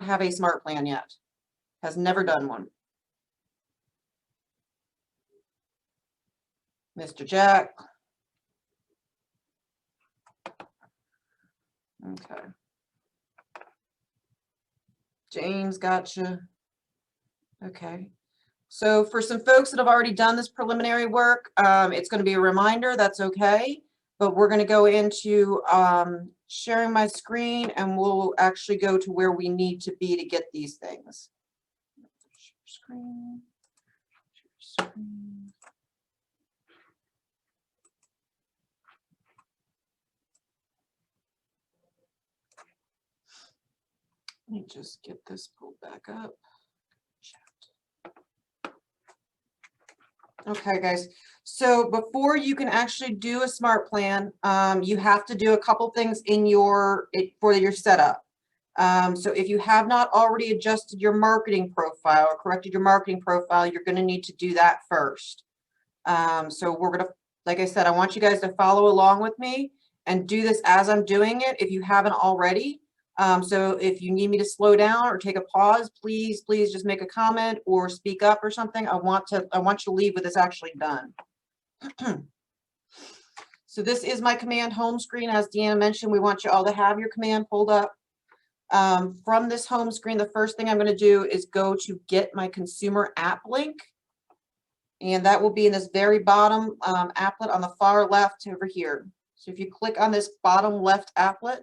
have a smart plan yet. Has never done one. Mr. Jack. Okay. James, gotcha. Okay. So for some folks that have already done this preliminary work, it's going to be a reminder. That's okay. But we're going to go into sharing my screen, and we'll actually go to where we need to be to get these things. Share screen. Share screen. Let me just get this pulled back up. Okay, guys. So before you can actually do a smart plan, you have to do a couple things in for your setup. So if you have not already adjusted your marketing profile or corrected your marketing profile, you're going to need to do that first. So we're going to, like I said, I want you guys to follow along with me and do this as I'm doing it if you haven't already. So if you need me to slow down or take a pause, please just make a comment or speak up or something. I want you to leave with this actually done. So this is my command home screen. As Deanna mentioned, we want you all to have your command pulled up. From this home screen, the first thing I'm going to do is go to get my consumer app link. And that will be in this very bottom applet on the far left over here. So if you click on this bottom left applet,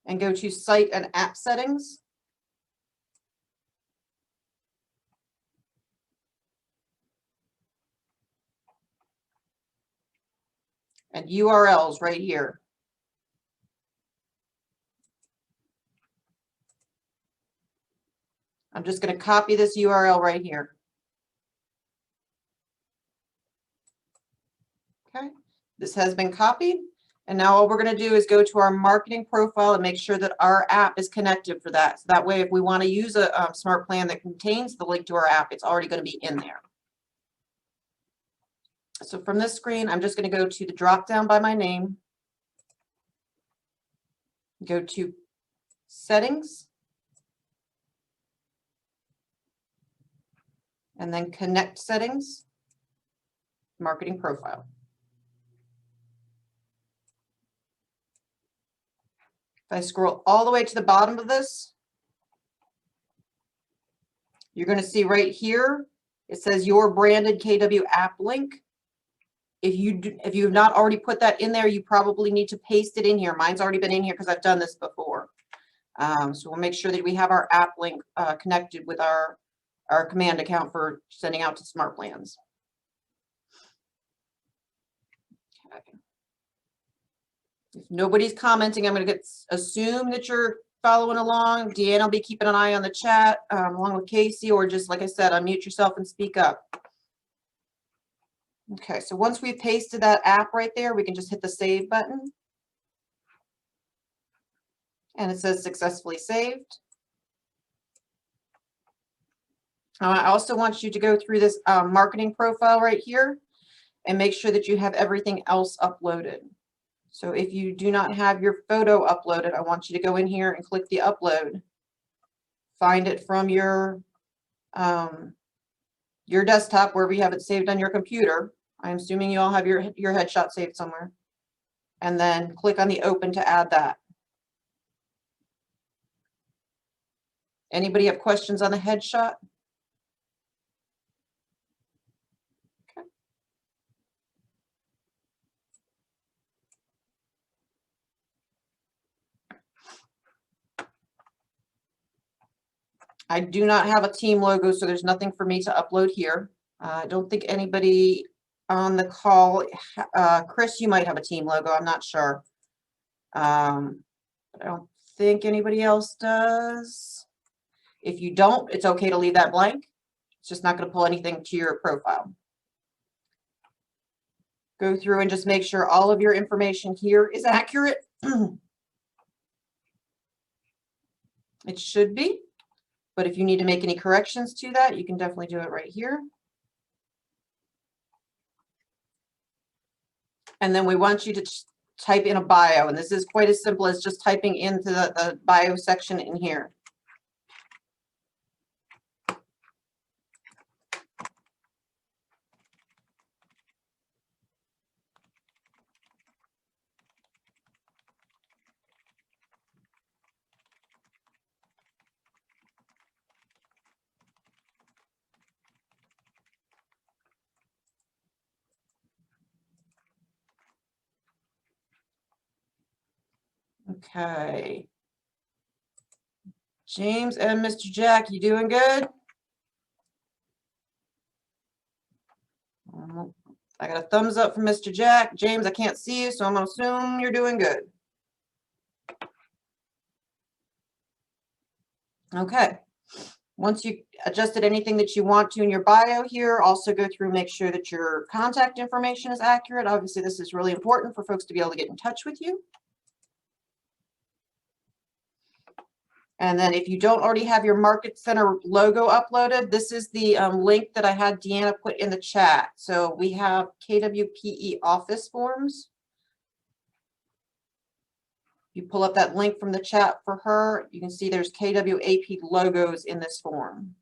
and go to Site and App Settings. And URLs right here. I'm just going to copy this URL right here. Okay, this has been copied. And now all we're going to do is go to our marketing profile and make sure that our app is connected for that. So that way, if we want to use a smart plan that contains the link to our app, it's already going to be in there. So from this screen, I'm just going to go to the drop down by my name. Go to Settings. And then Connect Settings, Marketing Profile. If I scroll all the way to the bottom of this, you're going to see right here, it says your branded KW app link. If you have not already put that in there, you probably need to paste it in here. Mine's already been in here because I've done this before. So we'll make sure that we have our app link connected with our command account for sending out to Smartplans. Okay. If nobody's commenting, I'm going to assume that you're following along. Deanna will be keeping an eye on the chat along with Casey, or just like I said, unmute yourself and speak up. Okay, so once we've pasted that app right there, we can just hit the save button. And it says successfully saved. I also want you to go through this marketing profile right here and make sure that you have everything else uploaded. So if you do not have your photo uploaded, I want you to go in here and click the upload. Find it from your desktop, wherever you have it saved on your computer. I'm assuming you all have your headshot saved somewhere. And then click on the open to add that. Anybody have questions on the headshot? Okay. I do not have a team logo, so there's nothing for me to upload here. I don't think anybody on the call, Chris, you might have a team logo, I'm not sure. But I don't think anybody else does. If you don't, it's okay to leave that blank. It's just not going to pull anything to your profile. Go through and just make sure all of your information here is accurate. It should be, but if you need to make any corrections to that, you can definitely do it right here. And then we want you to type in a bio, and this is quite as simple as just typing into the bio section in here. Okay. James and Mr. Jack, you doing good? I got a thumbs up from Mr. Jack. James, I can't see you, so I'm going to assume you're doing good. Okay. Once you adjusted anything that you want to in your bio here, also go through and make sure that your contact information is accurate. Obviously, this is really important for folks to be able to get in touch with you. And then if you don't already have your Market Center logo uploaded, this is the link that I had Deanna put in the chat. So we have KWPE office forms. You pull up that link from the chat for her, you can see there's KWAP logos in this form.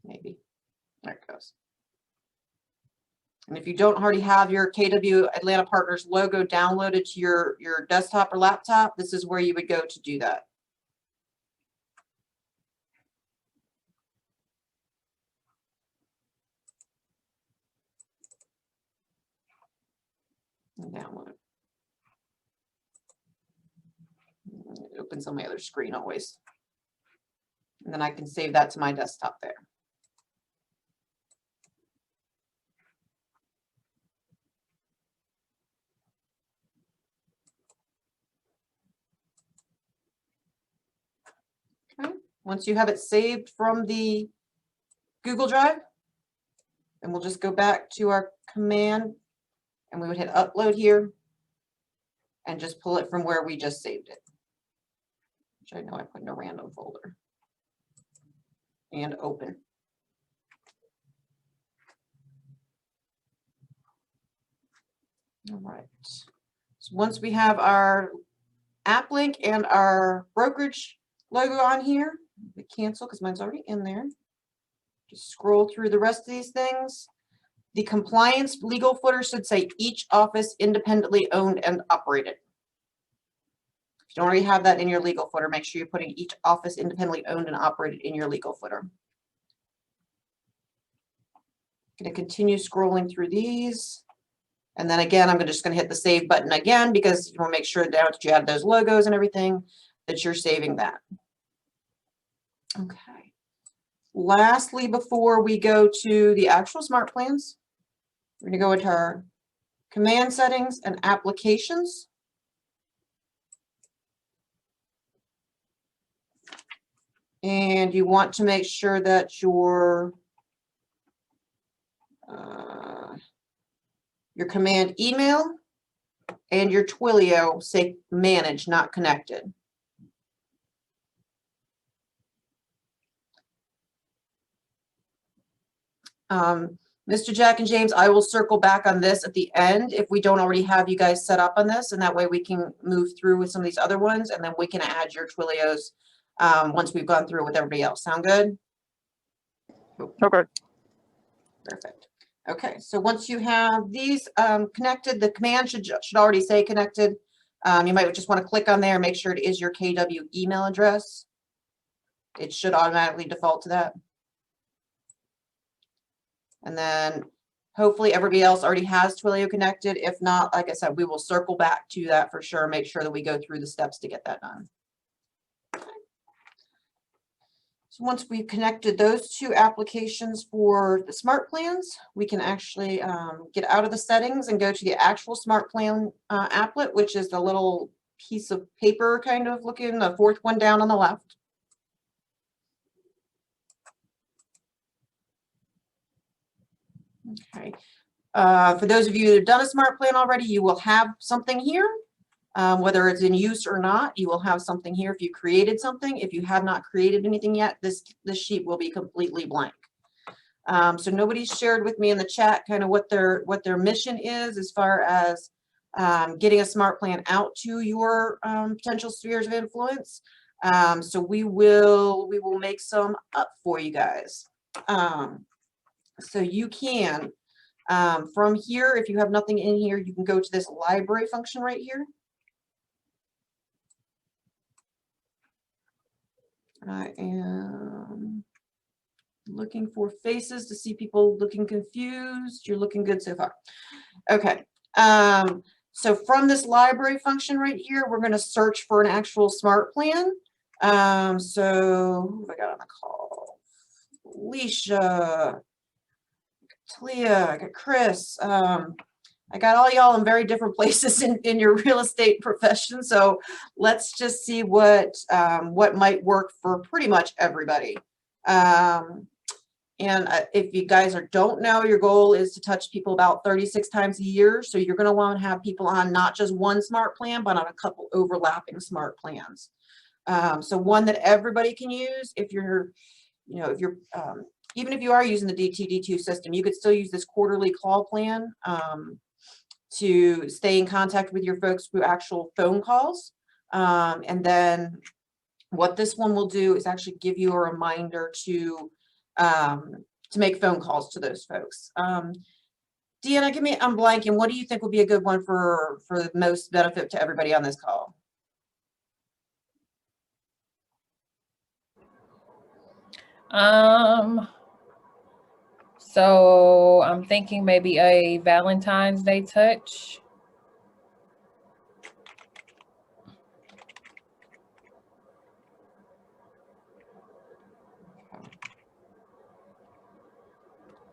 Maybe. There it goes. And if you don't already have your KW Atlanta Partners logo downloaded to your desktop or laptop, this is where you would go to do that. And download. It opens on my other screen always. And then I can save that to my desktop there. Okay. Once you have it saved from the Google Drive, and we'll just go back to our command and we would hit upload here and just pull it from where we just saved it, which I know I put in a random folder, and open. All right. So once we have our app link and our brokerage logo on here, we cancel because mine's already in there. Just scroll through the rest of these things. The compliance legal footer should say each office independently owned and operated. If you don't already have that in your legal footer, make sure you're putting each office independently owned and operated in your legal footer. I'm going to continue scrolling through these. And then again, I'm just going to hit the save button again because you want to make sure that you add those logos and everything, that you're saving that. Okay. Lastly, before we go to the actual smart plans, we're going to go into our command settings and applications. And you want to make sure that your command email and your Twilio say manage, not connected. Mr. Jack and James, I will circle back on this at the end if we don't already have you guys set up on this, and that way we can move through with some of these other ones, and then we can add your Twilios once we've gone through with everybody else. Sound good? Okay. Perfect. Okay, so once you have these connected, the command should already say connected. You might just want to click on there, make sure it is your KW email address. It should automatically default to that. And then hopefully everybody else already has Twilio connected. If not, like I said, we will circle back to that for sure. Make sure that we go through the steps to get that done. Okay. So once we've connected those two applications for the smart plans, we can actually get out of the settings and go to the actual smart plan applet, which is the little piece of paper kind of looking, the fourth one down on the left. Okay. For those of you that have done a smart plan already, you will have something here. Whether it's in use or not, you will have something here if you created something. If you have not created anything yet, this sheet will be completely blank. So nobody's shared with me in the chat kind of what their mission is as far as getting a smart plan out to your potential spheres of influence. So we will make some up for you guys. So you can from here, if you have nothing in here, you can go to this library function right here. I am looking for faces to see people looking confused. You're looking good so far. Okay. So from this library function right here, we're going to search for an actual smart plan. So who have I got on the call? Alicia, Talia, I got Chris. I got all y'all in very different places in your real estate profession. So let's just see what might work for pretty much everybody. And if you guys don't know, your goal is to touch people about 36 times a year. So you're going to want to have people on not just one smart plan, but on a couple overlapping smart plans. So one that everybody can use. If you're, even if you are using the DTD2 system, you could still use this quarterly call plan to stay in contact with your folks through actual phone calls. And then what this one will do is actually give you a reminder to make phone calls to those folks. Deanna, I'm blanking. What do you think would be a good one for the most benefit to everybody on this call? So I'm thinking maybe a Valentine's Day touch.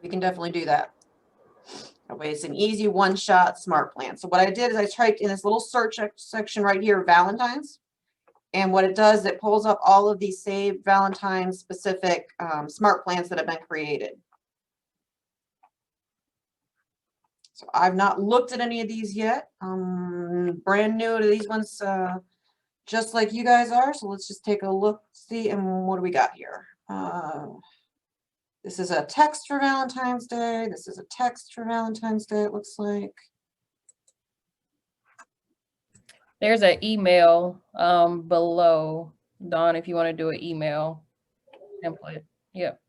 We can definitely do that. That way it's an easy one-shot smart plan. So what I did is I typed in this little search section right here, Valentine's. And what it does, it pulls up all of these saved Valentine's specific smart plans that have been created. So I've not looked at any of these yet. Brand new to these ones, just like you guys are. So let's just take a look, see, and what do we got here? This is a text for Valentine's Day. This is a text for Valentine's Day, it looks like. There's an email below, Dawn, if you want to do an email template. Yep.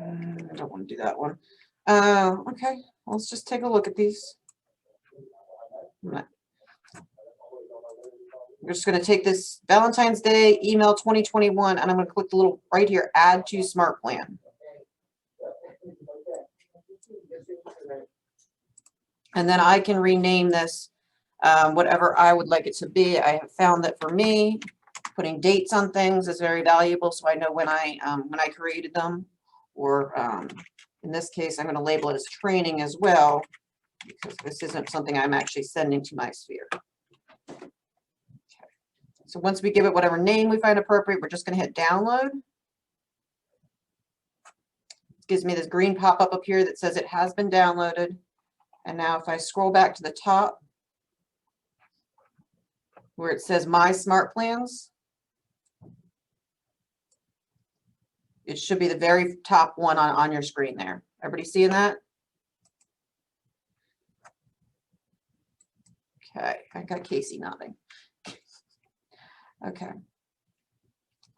I don't want to do that one. Okay, let's just take a look at these. I'm just going to take this Valentine's Day email 2021, and I'm going to click the little right here, add to smart plan. And then I can rename this whatever I would like it to be. I have found that for me, putting dates on things is very valuable, so I know when I created them. Or in this case, I'm going to label it as training as well, because this isn't something I'm actually sending to my sphere. Okay. So once we give it whatever name we find appropriate, we're just going to hit download. It gives me this green pop-up up here that says it has been downloaded. And now if I scroll back to the top, where it says My Smart Plans, it should be the very top one on your screen there. Everybody seeing that? Okay, I got Casey nodding. Okay.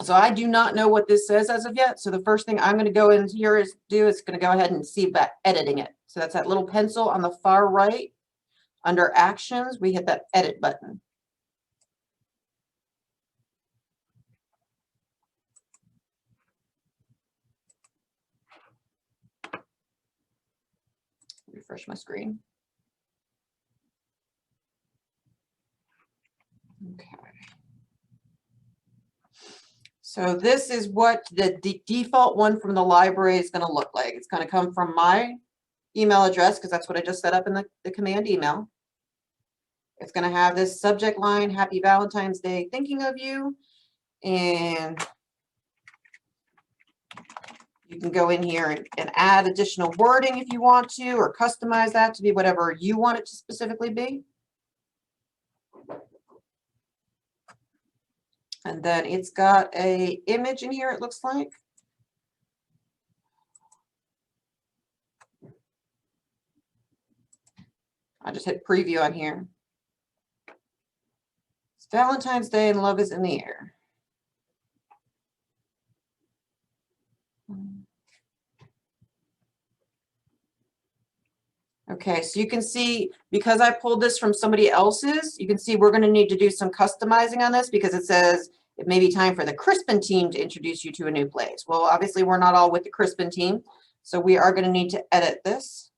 So I do not know what this says as of yet. So the first thing I'm going to go in here is going to go ahead and see about editing it. So that's that little pencil on the far right. Under Actions, we hit that Edit button. Refresh my screen. Okay. So this is what the default one from the library is going to look like. It's going to come from my email address because that's what I just set up in the command email. It's going to have this subject line, Happy Valentine's Day, thinking of you. And you can go in here and add additional wording if you want to, or customize that to be whatever you want it to specifically be. And then it's got a image in here, it looks like. I just hit preview on here. It's Valentine's Day and love is in the air. Okay, so you can see, because I pulled this from somebody else's, you can see we're going to need to do some customizing on this because it says it may be time for the Crispin team to introduce you to a new place. Well, obviously we're not all with the Crispin team, so we are going to need to edit this.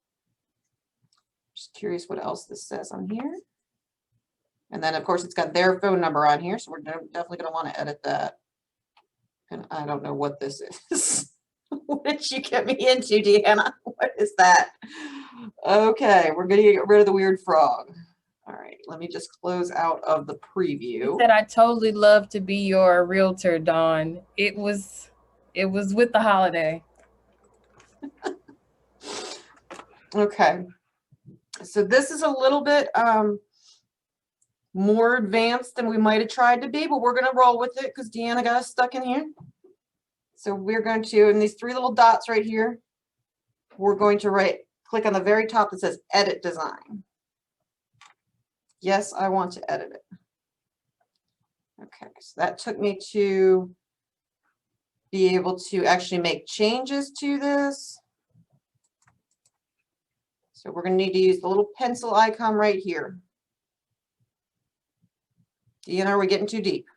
Just curious what else this says on here. And then of course it's got their phone number on here, so we're definitely going to want to edit that. And I don't know what this is. What did you get me into, Deanna? What is that? Okay, we're going to get rid of the weird frog. All right, let me just close out of the preview. He said, I totally love to be your realtor, Dawn. It was with the holiday. Okay, so this is a little bit more advanced than we might have tried to be, but we're going to roll with it because Deanna got us stuck in here. So we're going to, in these three little dots right here, we're going to click on the very top that says Edit Design. Yes, I want to edit it. Okay, so that took me to be able to actually make changes to this. So we're going to need to use the little pencil icon right here. Deanna, are we getting too deep?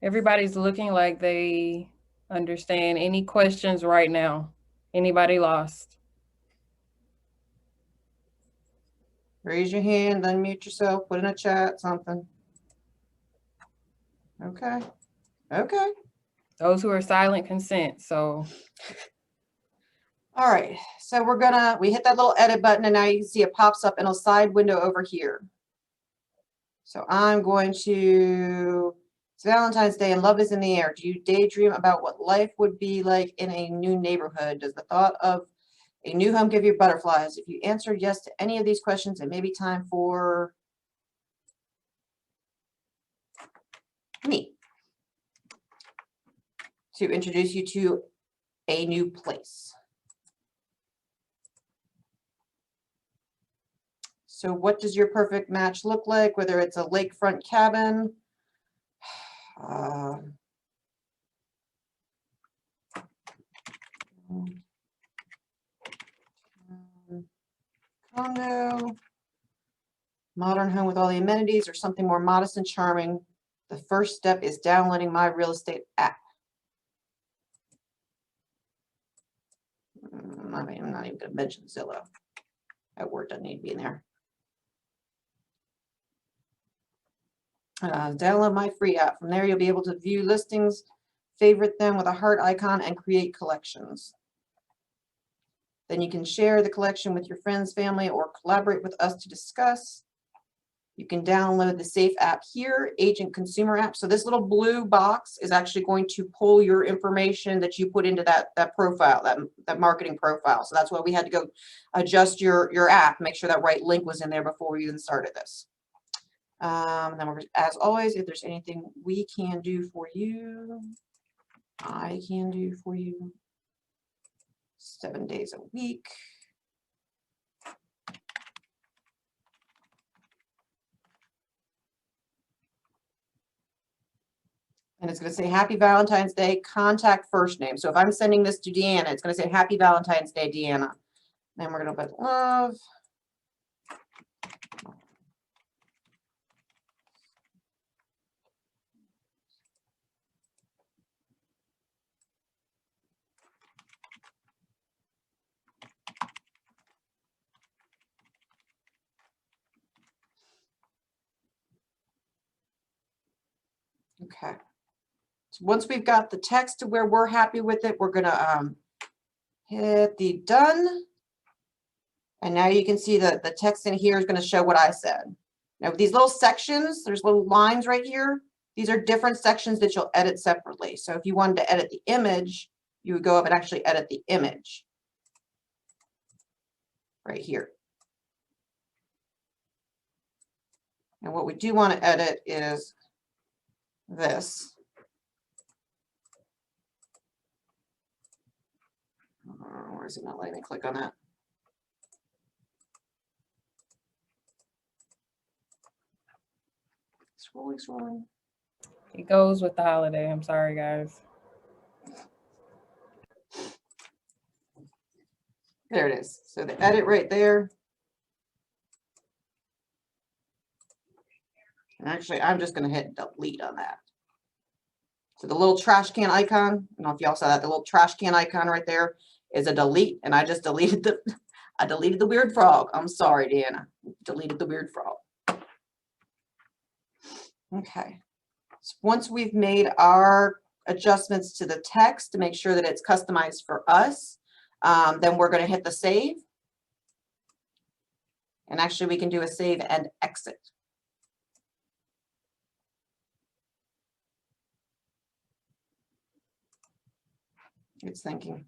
Everybody's looking like they understand. Any questions right now? Anybody lost? Raise your hand, unmute yourself, put in a chat, something. Okay. Okay. Those who are silent consent. So All right. So we hit that little edit button and now you can see it pops up in a side window over here. So I'm going to, it's Valentine's Day and love is in the air. Do you daydream about what life would be like in a new neighborhood? Does the thought of a new home give you butterflies? If you answered yes to any of these questions, it may be time for me to introduce you to a new place. So what does your perfect match look like? Whether it's a lakefront cabin, condo, modern home with all the amenities, or something more modest and charming. The first step is downloading my real estate app. I'm not even going to mention Zillow. That word doesn't need to be in there. Download my free app. From there, you'll be able to view listings, favorite them with a heart icon, and create collections. Then you can share the collection with your friends, family, or collaborate with us to discuss. You can download the Safe app here, Agent Consumer app. So this little blue box is actually going to pull your information that you put into that profile, that marketing profile. So that's why we had to go adjust your app, make sure that right link was in there before we even started this. Then we're, as always, if there's anything we can do for you, I can do for you 7 days a week. And it's going to say Happy Valentine's Day, contact first name. So if I'm sending this to Deanna, it's going to say Happy Valentine's Day, Deanna. Then we're going to put love. Okay. Once we've got the text to where we're happy with it, we're gonna hit the done. And now you can see that the text in here is going to show what I said. Now these little sections, there's little lines right here. These are different sections that you'll edit separately. So if you wanted to edit the image, you would go up and actually edit the image right here. And what we do want to edit is this. Where is it not letting me click on that? Scrolling. It goes with the holiday. I'm sorry, guys. There it is. So the edit right there. And actually, I'm just going to hit delete on that. So the little trash can icon, I don't know if y'all saw that, the little trash can icon right there is a delete. And I just deleted I deleted the weird frog. I'm sorry, Deanna. Deleted the weird frog. Okay. So once we've made our adjustments to the text to make sure that it's customized for us, then we're going to hit the save. And actually, we can do a save and exit. It's thinking.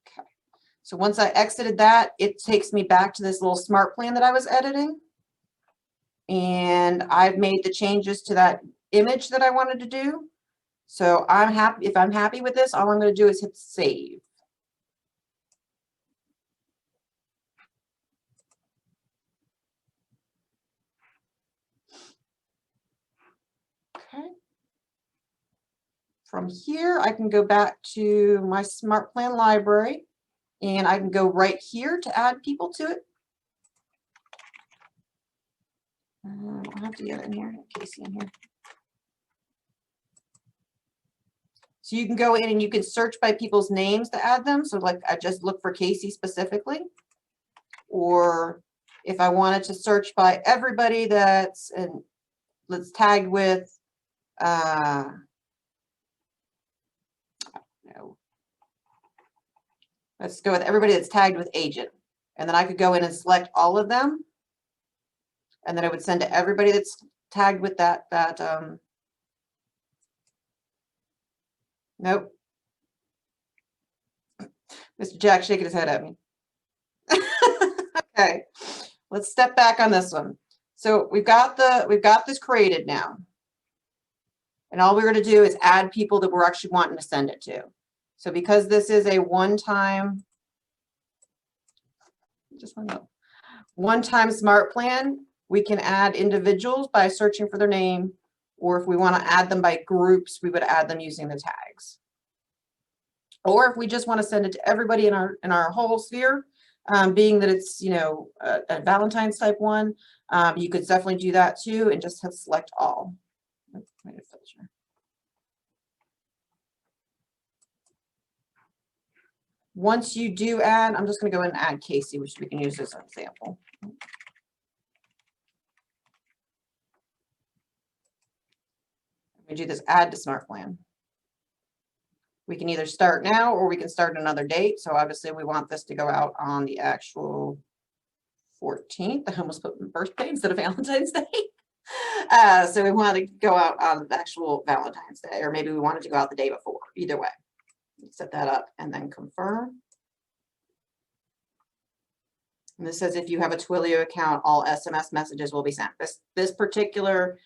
Okay. So once I exited that, it takes me back to this little smart plan that I was editing. And I've made the changes to that image that I wanted to do. So I'm happy. If I'm happy with this, all I'm going to do is hit save. Okay. From here, I can go back to my smart plan library and I can go right here to add people to it. I'll have to get it in here, Casey in here. So you can go in and you can search by people's names to add them. So like I just look for Casey specifically. Or if I wanted to search by everybody that's tagged with no. Let's go with everybody that's tagged with agent. And then I could go in and select all of them. And then I would send to everybody that's tagged with that nope. Mr. Jack shaking his head at me. Okay, let's step back on this one. So we've got this created now. And all we're going to do is add people that we're actually wanting to send it to. So because this is a one-time smart plan, we can add individuals by searching for their name, or if we want to add them by groups, we would add them using the tags. Or if we just want to send it to everybody in our whole sphere, being that it's, you know, a Valentine's type one, you could definitely do that too and just hit select all. Filter. Once you do add, I'm just going to go in and add Casey, which we can use as an example. We do this add to smart plan. We can either start now or we can start another date. So obviously we want this to go out on the actual 14th. I almost put birthday instead of Valentine's Day. So we want to go out on the actual Valentine's Day, or maybe we wanted to go out the day before. Either way, set that up and then confirm. And this says if you have a Twilio account, all SMS messages will be sent. This particular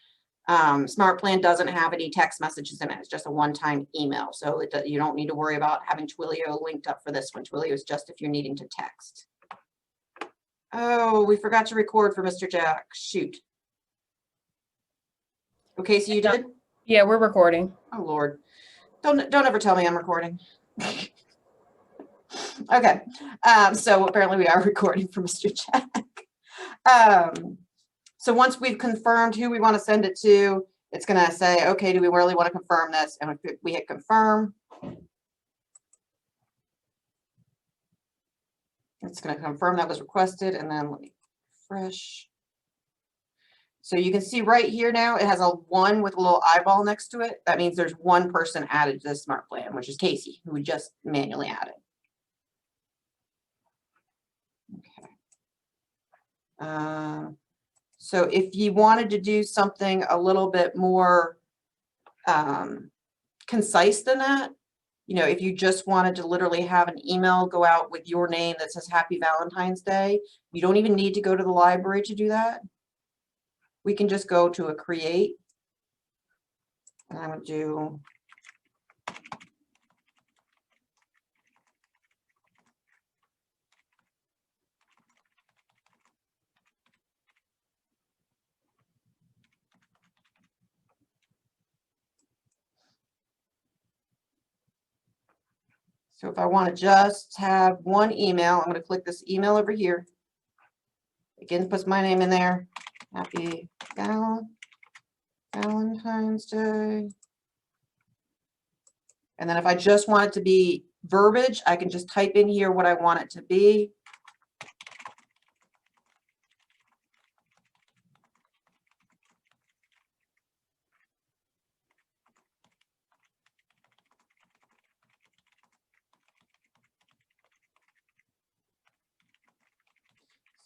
smart plan doesn't have any text messages in it. It's just a one-time email. So you don't need to worry about having Twilio linked up for this one. Twilio is just if you're needing to text. Oh, we forgot to record for Mr. Jack. Shoot. Okay, so you did? Yeah, we're recording. Oh, Lord. Don't ever tell me I'm recording. Okay. So apparently we are recording for Mr. Jack. So once we've confirmed who we want to send it to, it's going to say, okay, do we really want to confirm this? And if we hit confirm, it's going to confirm that was requested. And then let me refresh. So you can see right here now, it has a 1 with a little eyeball next to it. That means there's 1 person added to the smart plan, which is Casey, who we just manually added. Okay. So if you wanted to do something a little bit more concise than that, you know, if you just wanted to literally have an email go out with your name that says Happy Valentine's Day, you don't even need to go to the library to do that. We can just go to a create, and I'm going to do so if I want to just have 1 email, I'm going to click this email over here. Again, puts my name in there. Happy Valentine's Day. And then if I just want it to be verbiage, I can just type in here what I want it to be.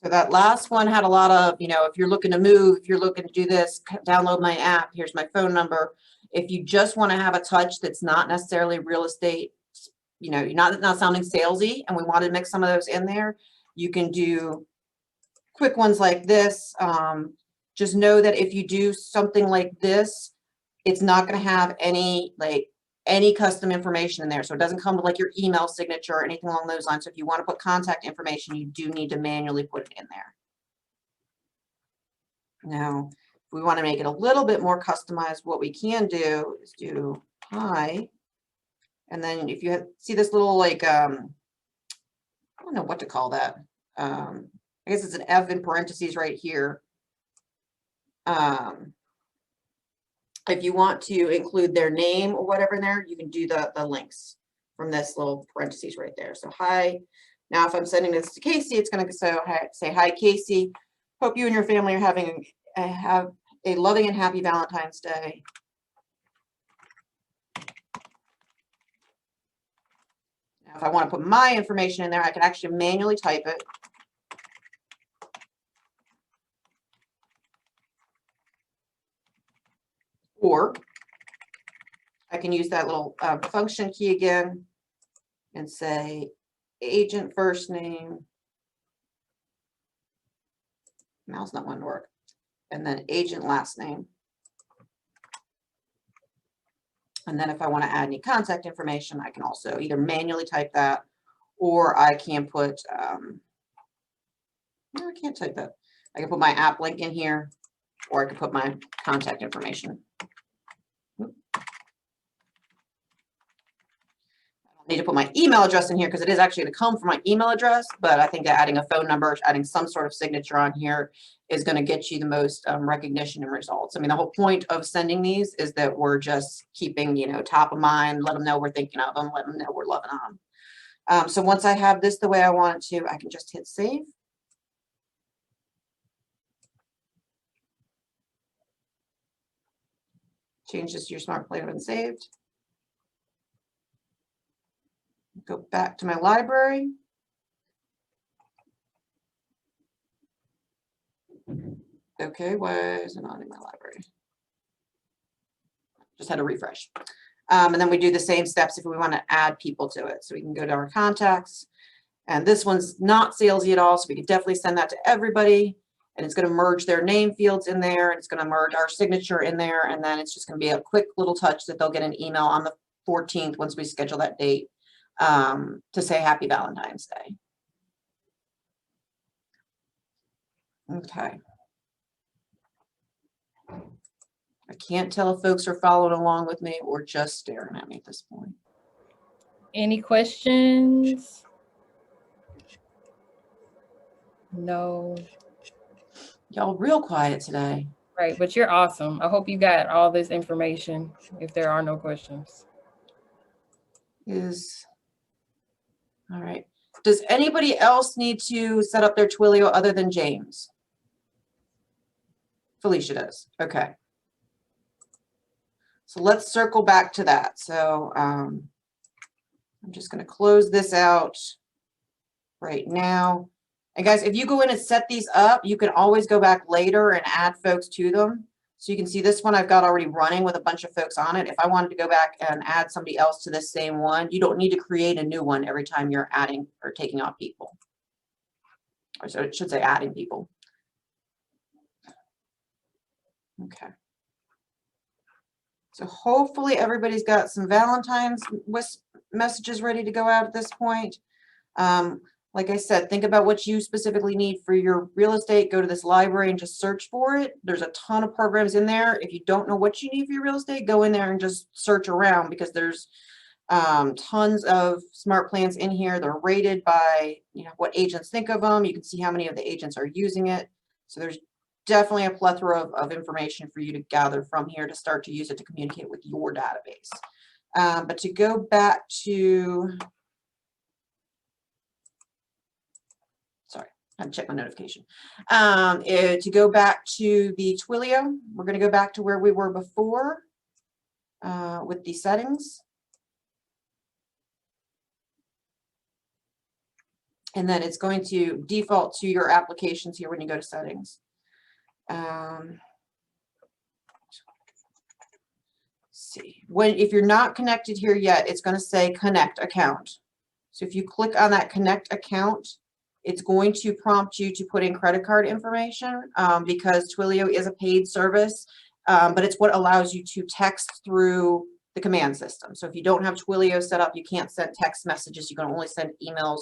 So that last one had a lot of, you know, if you're looking to move, if you're looking to do this, download my app, here's my phone number. If you just want to have a touch that's not necessarily real estate, you know, you're not sounding salesy, and we want to mix some of those in there, you can do quick ones like this. Just know that if you do something like this, it's not going to have any custom information in there. So it doesn't come with like your email signature or anything along those lines. So if you want to put contact information, you do need to manually put it in there. Now, if we want to make it a little bit more customized, what we can do is do hi. And then if you see this little like, I don't know what to call that. I guess it's an F in parentheses right here. If you want to include their name or whatever in there, you can do the links from this little parentheses right there. So hi. Now, if I'm sending this to Casey, it's going to say, hi, Casey. Hope you and your family are having have a loving and happy Valentine's Day. Now, if I want to put my information in there, I can actually manually type it. Or I can use that little function key again and say agent first name. Mouse not wanting to work. And then agent last name. And then if I want to add any contact information, I can also either manually type that, or I can put, no, I can't type that. I can put my app link in here, or I can put my contact information. Need to put my email address in here because it is actually going to come from my email address, but I think that adding a phone number, adding some sort of signature on here is going to get you the most recognition and results. I mean, the whole point of sending these is that we're just keeping, you know, top of mind, let them know we're thinking of them, let them know we're loving them. So once I have this the way I want it to, I can just hit save. Change this to your smart plan when saved. Go back to my library. Okay, why is it not in my library? Just had to refresh. And then we do the same steps if we want to add people to it. So we can go to our contacts. And this one's not salesy at all, so we can definitely send that to everybody. And it's going to merge their name fields in there. And it's going to merge our signature in there. And then it's just going to be a quick little touch that they'll get an email on the 14th once we schedule that date. To say Happy Valentine's Day. Okay. I can't tell if folks are following along with me or just staring at me at this point. Any questions? No. Y'all real quiet today. Right, but you're awesome. I hope you got all this information if there are no questions. All right. Does anybody else need to set up their Twilio other than James? Felicia does. Okay. So let's circle back to that. So I'm just going to close this out right now. And guys, if you go in and set these up, you can always go back later and add folks to them. So you can see this one I've got already running with a bunch of folks on it. If I wanted to go back and add somebody else to this same one, you don't need to create a new one every time you're adding or taking off people. Or so it should say adding people. Okay. So hopefully everybody's got some Valentine's messages ready to go out at this point. Like I said, think about what you specifically need for your real estate. Go to this library and just search for it. There's a ton of programs in there. If you don't know what you need for your real estate, go in there and just search around, because there's tons of smart plans in here. They're rated by, you know, what agents think of them. You can see how many of the agents are using it. So there's definitely a plethora of information for you to gather from here to start to use it to communicate with your database. But to go back to, sorry, I had to check my notification. To go back to the Twilio, we're going to go back to where we were before with the settings. And then it's going to default to your applications here when you go to settings. See, if you're not connected here yet, it's going to say connect account. So if you click on that connect account, it's going to prompt you to put in credit card information because Twilio is a paid service, but it's what allows you to text through the command system. So if you don't have Twilio set up, you can't send text messages. You can only send emails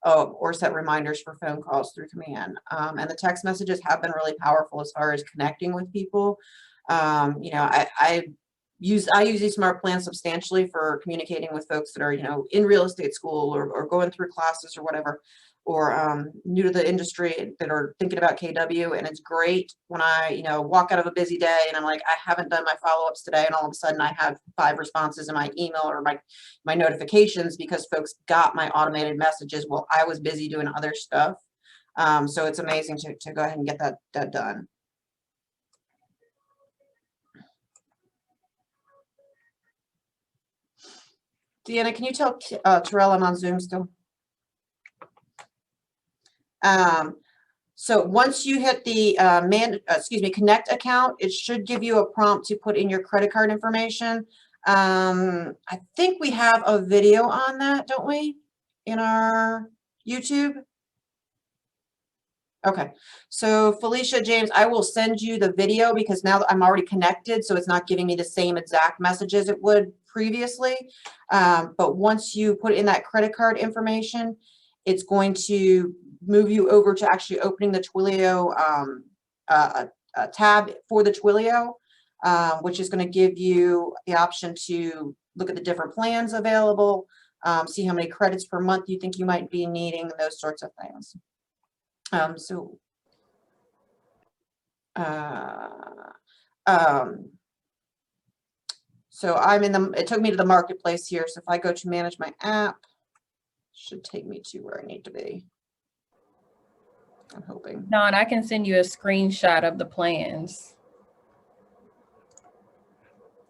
or set reminders for phone calls through command. And the text messages have been really powerful as far as connecting with people. You know, I use these smart plans substantially for communicating with folks that are, you know, in real estate school or going through classes or whatever, or new to the industry that are thinking about KW. And it's great when I, you know, walk out of a busy day and I'm like, I haven't done my follow-ups today, and all of a sudden I have 5 responses in my email or my notifications because folks got my automated messages while I was busy doing other stuff. So it's amazing to go ahead and get that done. Deanna, can you tell Terrell I'm on Zoom still? So once you hit the connect account, it should give you a prompt to put in your credit card information. I think we have a video on that, don't we? In our YouTube? Okay, so Felicia, James, I will send you the video because now I'm already connected, so it's not giving me the same exact messages it would previously. But once you put in that credit card information, it's going to move you over to actually opening the Twilio tab for the Twilio, which is going to give you the option to look at the different plans available, see how many credits per month you think you might be needing, those sorts of things. So I'm in it took me to the marketplace here. So if I go to manage my app, it should take me to where I need to be. I'm hoping. Dawn, I can send you a screenshot of the plans.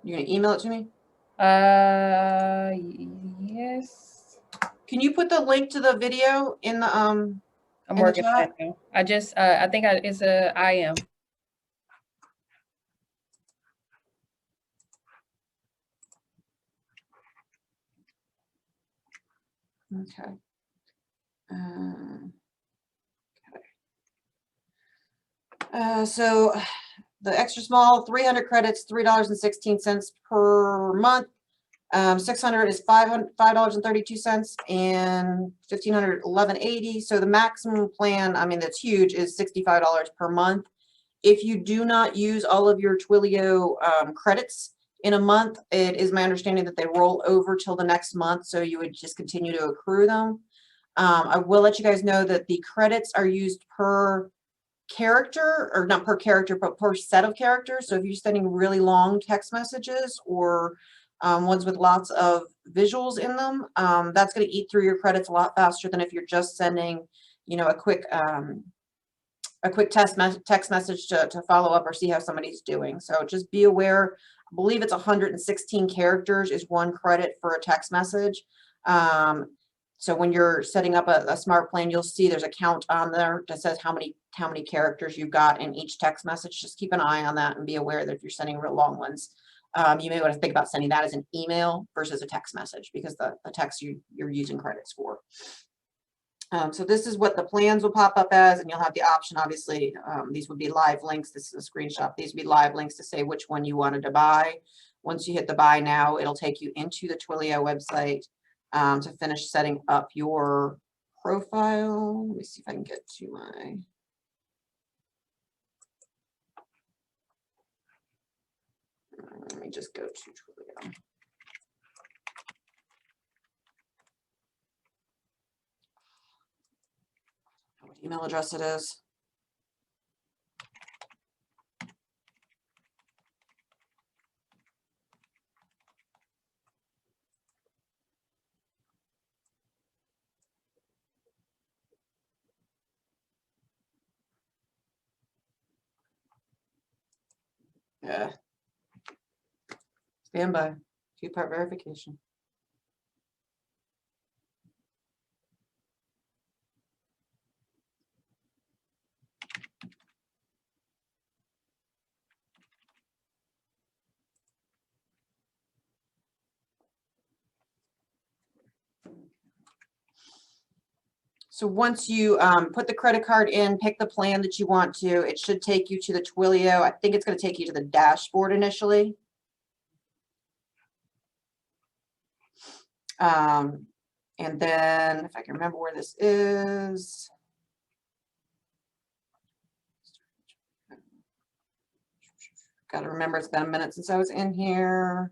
You gonna email it to me? Yes. Can you put the link to the video in the I'm in the working on chat? it now. I just I think it's a IM. Okay. So the extra small 300 credits, $3.16 per month. 600 is $5.32, and 1500 $11.80. So the maximum plan, I mean, that's huge, is $65 per month. If you do not use all of your Twilio credits in a month, it is my understanding that they roll over till the next month, so you would just continue to accrue them. I will let you guys know that the credits are used per character, or not per character, but per set of characters. So if you're sending really long text messages or ones with lots of visuals in them, that's going to eat through your credits a lot faster than if you're just sending, you know, a quick a quick text message to follow up or see how somebody's doing. So just be aware. I believe it's 116 characters is 1 credit for a text message. So when you're setting up a smart plan, you'll see there's a count on there that says how many characters you've got in each text message. Just keep an eye on that and be aware that if you're sending real long ones, you may want to think about sending that as an email versus a text message, because the text you're using credits for. So this is what the plans will pop up as, and you'll have the option, obviously, these would be live links. This is a screenshot. These would be live links to say which one you wanted to buy. Once you hit the buy now, it'll take you into the Twilio website to finish setting up your profile. Let me see if I can get to my... Let me just go to Twilio. What email address it is. Yeah. Stand by. 2-part verification. So once you put the credit card in, pick the plan that you want to, it should take you to the Twilio. I think it's going to take you to the dashboard initially. And then if I can remember where this is. Got to remember it's been a minute since I was in here.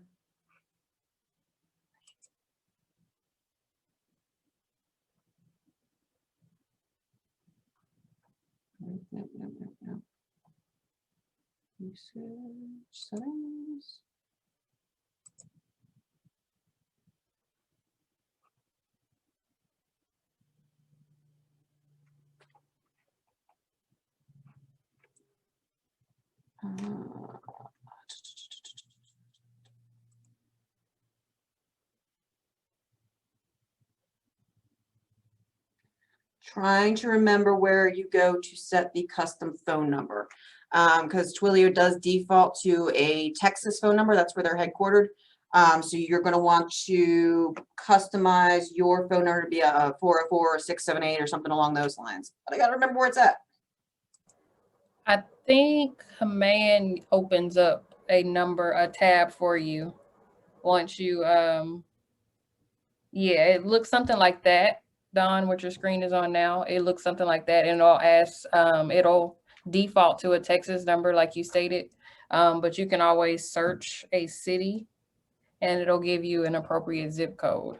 No. Usage settings. Trying to remember where you go to set the custom phone number, because Twilio does default to a Texas phone number. That's where they're headquartered. So you're going to want to customize your phone number to be a 404 or 678 or something along those lines. But I got to remember where it's at. I think Command opens up a tab for you once you, yeah, it looks something like that. Don, what your screen is on now, it looks something like that, and it'll default to a Texas number like you stated, but you can always search a city and it'll give you an appropriate zip code.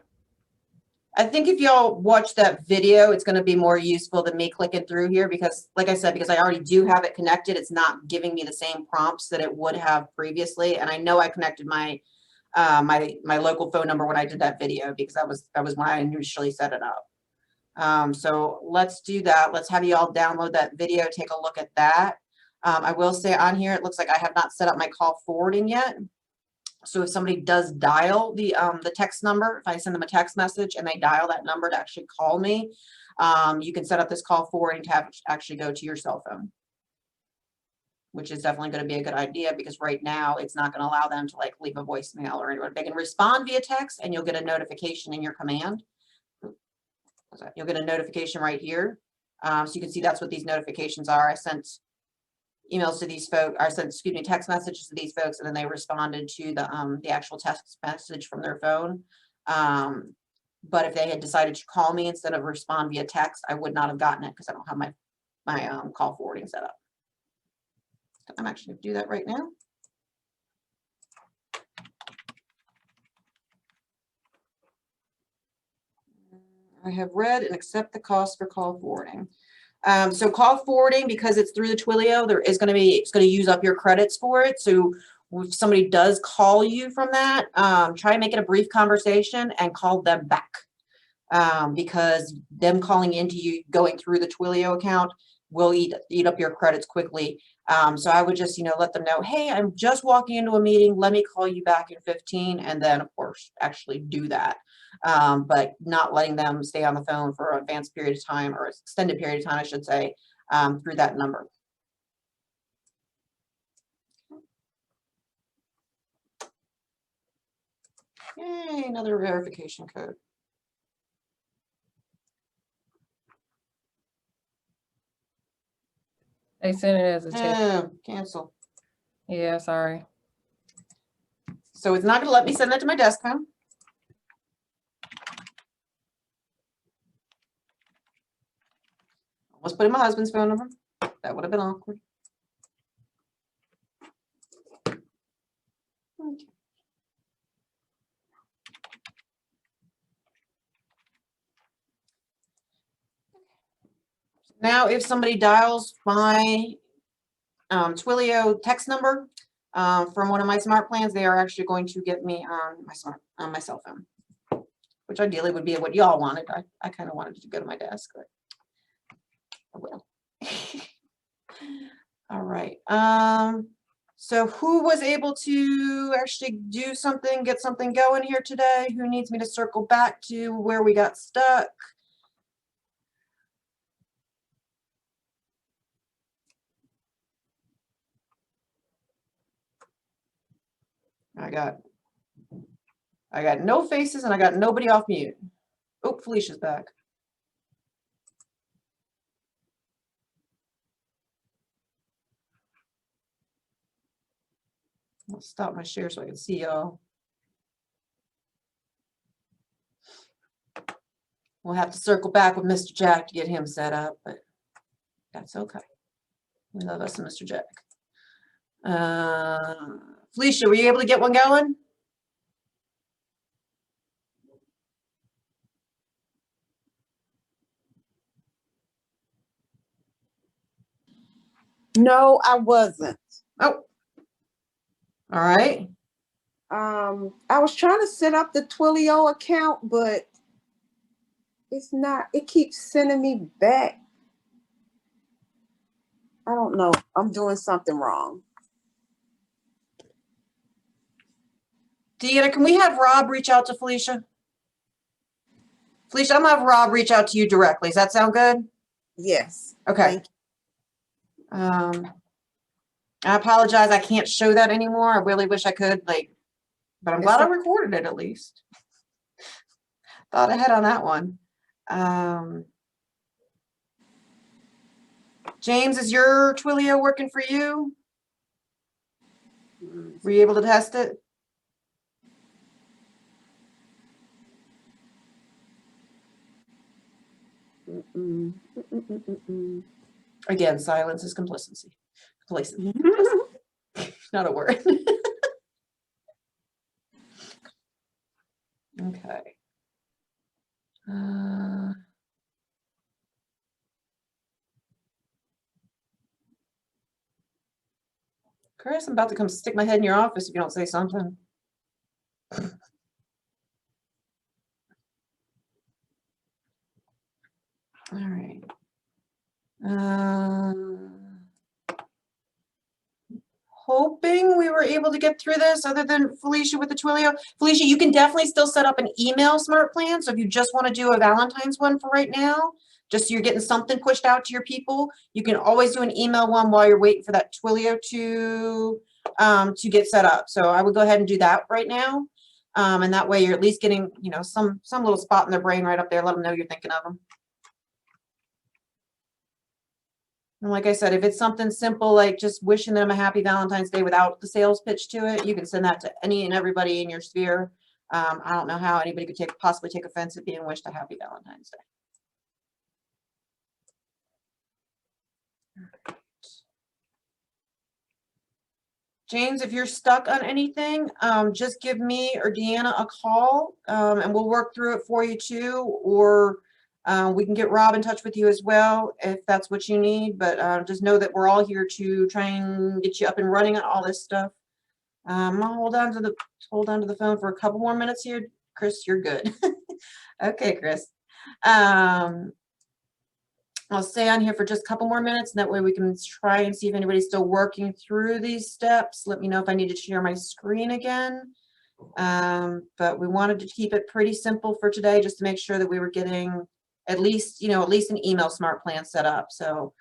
I think if y'all watch that video, it's going to be more useful than me clicking through here, because like I said, because I already do have it connected, it's not giving me the same prompts that it would have previously. And I know I connected my my local phone number when I did that video, because that was when I initially set it up. So let's do that. Let's have you all download that video, take a look at that. I will say on here, it looks like I have not set up my call forwarding yet. So if somebody does dial the text number, if I send them a text message and they dial that number to actually call me, you can set up this call forwarding to have actually go to your cell phone, which is definitely going to be a good idea, because right now it's not going to allow them to like leave a voicemail or anything. They can respond via text and you'll get a notification in your command. You'll get a notification right here. So you can see that's what these notifications are. I sent emails to these folks, or sent, excuse me, text messages to these folks, and then they responded to the actual text message from their phone. But if they had decided to call me instead of respond via text, I would not have gotten it, because I don't have my call forwarding set up. I'm actually going to do that right now. I have read and accept the cost for call forwarding. So call forwarding, because it's through the Twilio, it's going to use up your credits for it. So if somebody does call you from that, try to make it a brief conversation and call them back, because them calling into you, going through the Twilio account, will eat up your credits quickly. So I would just, let them know, hey, I'm just walking into a meeting. Let me call you back in 15. And then, of course, actually do that. But not letting them stay on the phone for an advanced period of time, or extended period of time, I should say, through that number. Yay, another verification code. They sent it as a text. Cancel. Yeah, sorry. So it's not going to let me send that to my desk phone. Let's put in my husband's phone number. That would have been awkward. Okay. Now, if somebody dials my Twilio text number from one of my smart plans, they are actually going to get me on my cell phone, which ideally would be what y'all wanted. I kind of wanted to go to my desk, but I will. All right. So who was able to actually do something, get something going here today? Who needs me to circle back to where we got stuck? I got no faces and I got nobody off mute. Oh, Felicia's back. I'll stop my share so I can see y'all. We'll have to circle back with Mr. Jack to get him set up, but that's okay. We love us some Mr. Jack. Felicia, were you able to get one going? No, I wasn't. Oh, all right. I was trying to set up the Twilio account, but it's not, it keeps sending me back. I don't know. I'm doing something wrong. Deanna, can we have Rob reach out to Felicia? Felicia, I'm gonna have Rob reach out to you directly. Does that sound good? Yes. Okay. I apologize. I can't show that anymore. I really wish I could, but I'm glad I recorded it at least. Thought ahead on that one. James, is your Twilio working for you? Were you able to test it? Again, silence is complacency. Complacency. Not a word. Okay. Chris, I'm about to come stick my head in your office if you don't say something. All right. Hoping we were able to get through this other than Felicia with the Twilio. Felicia, you can definitely still set up an email smart plan. So if you just want to do a Valentine's one for right now, just so you're getting something pushed out to your people, you can always do an email one while you're waiting for that Twilio to get set up. So I would go ahead and do that right now. And that way you're at least getting, some little spot in their brain right up there. Let them know you're thinking of them. And like I said, if it's something simple, like just wishing them a happy Valentine's Day without the sales pitch to it, you can send that to any and everybody in your sphere. I don't know how anybody could possibly take offense at being wished a happy Valentine's Day. James, if you're stuck on anything, just give me or Deanna a call, and we'll work through it for you too, or we can get Rob in touch with you as well if that's what you need. But just know that we're all here to try and get you up and running on all this stuff. I'm gonna hold on to the phone for a couple more minutes here. Chris, you're good. Okay, Chris. I'll stay on here for just a couple more minutes, and that way we can try and see if anybody's still working through these steps. Let me know if I need to share my screen again. But we wanted to keep it pretty simple for today, just to make sure that we were getting at least an email smart plan set up. So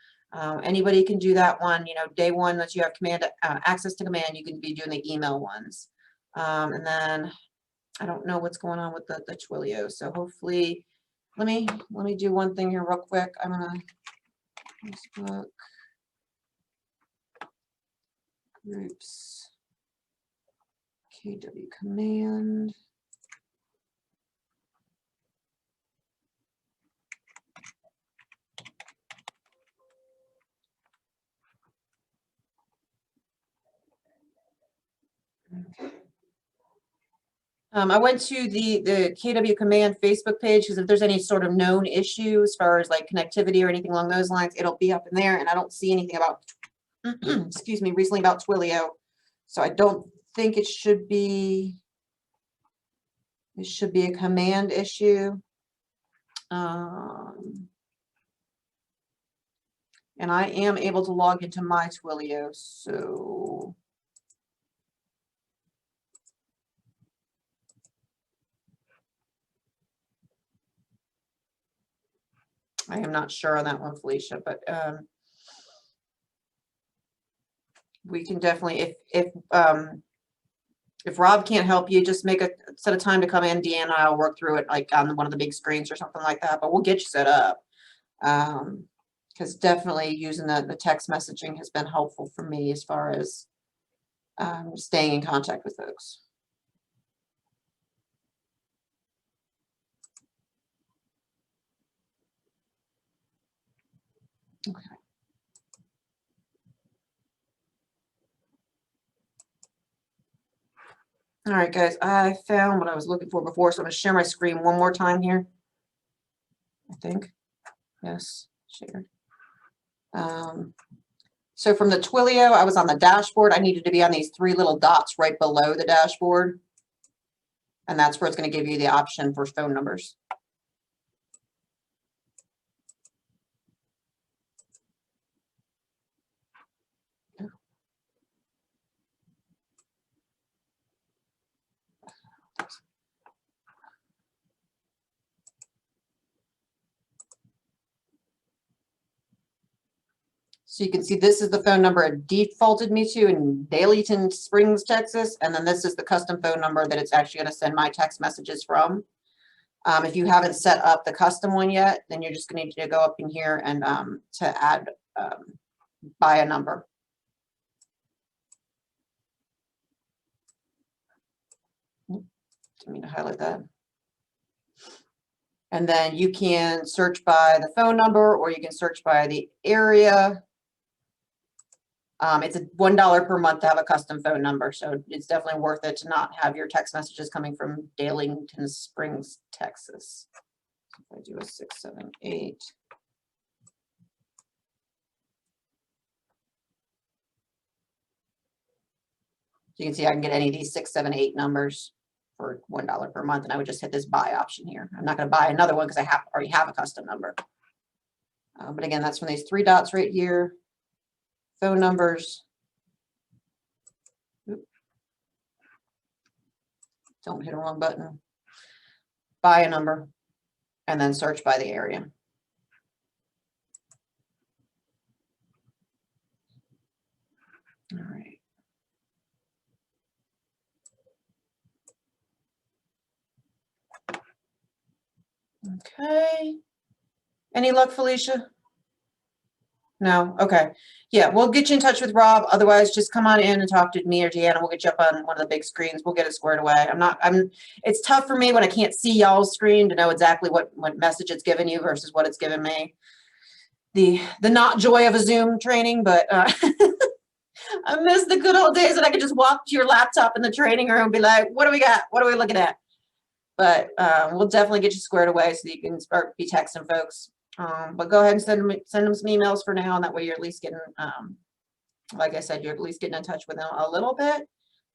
anybody can do that one. Day one, that you have command access to command, you can be doing the email ones. And then I don't know what's going on with the Twilio. So hopefully, let me do one thing here real quick. I'm gonna Facebook groups KW command. I went to the KW Command Facebook page because if there's any sort of known issue as far as like connectivity or anything along those lines, it'll be up in there. And I don't see anything about, excuse me, recently about Twilio. So I don't think it should be a command issue. And I am able to log into my Twilio, so. I am not sure on that one, Felicia, but we can definitely, if Rob can't help you, just make a set of time to come in. Deanna and I'll work through it like on one of the big screens or something like that, but we'll get you set up. Because definitely using the text messaging has been helpful for me as far as staying in contact with folks. Okay. All right, guys, I found what I was looking for before, so I'm going to share my screen one more time here. I think. Yes, shared. So from the Twilio, I was on the dashboard. I needed to be on these three little dots right below the dashboard. And that's where it's going to give you the option for phone numbers. So you can see this is the phone number it defaulted me to in Dalyton Springs, Texas. And then this is the custom phone number that it's actually going to send my text messages from. If you haven't set up the custom one yet, then you're just going to need to go up in here and to add by a number. Didn't mean to highlight that. And then you can search by the phone number or you can search by the area. It's $1 per month to have a custom phone number. So it's definitely worth it to not have your text messages coming from Dalyton Springs, Texas. If I do a 678. You can see I can get any of these 678 numbers for $1 per month. And I would just hit this buy option here. I'm not going to buy another one because I already have a custom number. But again, that's from these three dots right here. Phone numbers. Oop. Don't hit a wrong button. Buy a number and then search by the area. All right. Okay. Any luck, Felicia? No? Okay. Yeah, we'll get you in touch with Rob. Otherwise, just come on in and talk to me or Deanna. We'll get you up on one of the big screens. We'll get it squared away. It's tough for me when I can't see y'all's screen to know exactly what message it's giving you versus what it's giving me. The not joy of a Zoom training, but I miss the good old days that I could just walk to your laptop in the training room and be like, what do we got? What are we looking at? But we'll definitely get you squared away so that you can start be texting folks. But go ahead and send them some emails for now, and that way you're at least getting, like I said, you're at least getting in touch with them a little bit.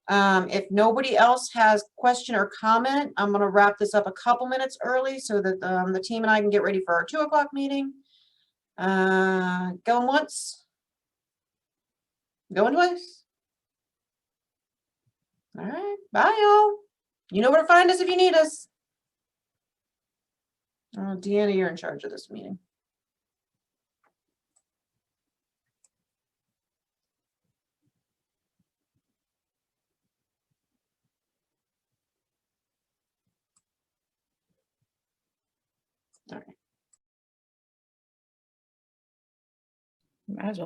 If nobody else has question or comment, I'm going to wrap this up a couple minutes early so that the team and I can get ready for our 2 o'clock meeting. Going once? Going twice? All right, bye y'all. You know where to find us if you need us. Oh, Deanna, you're in charge of this meeting. All right. Might as well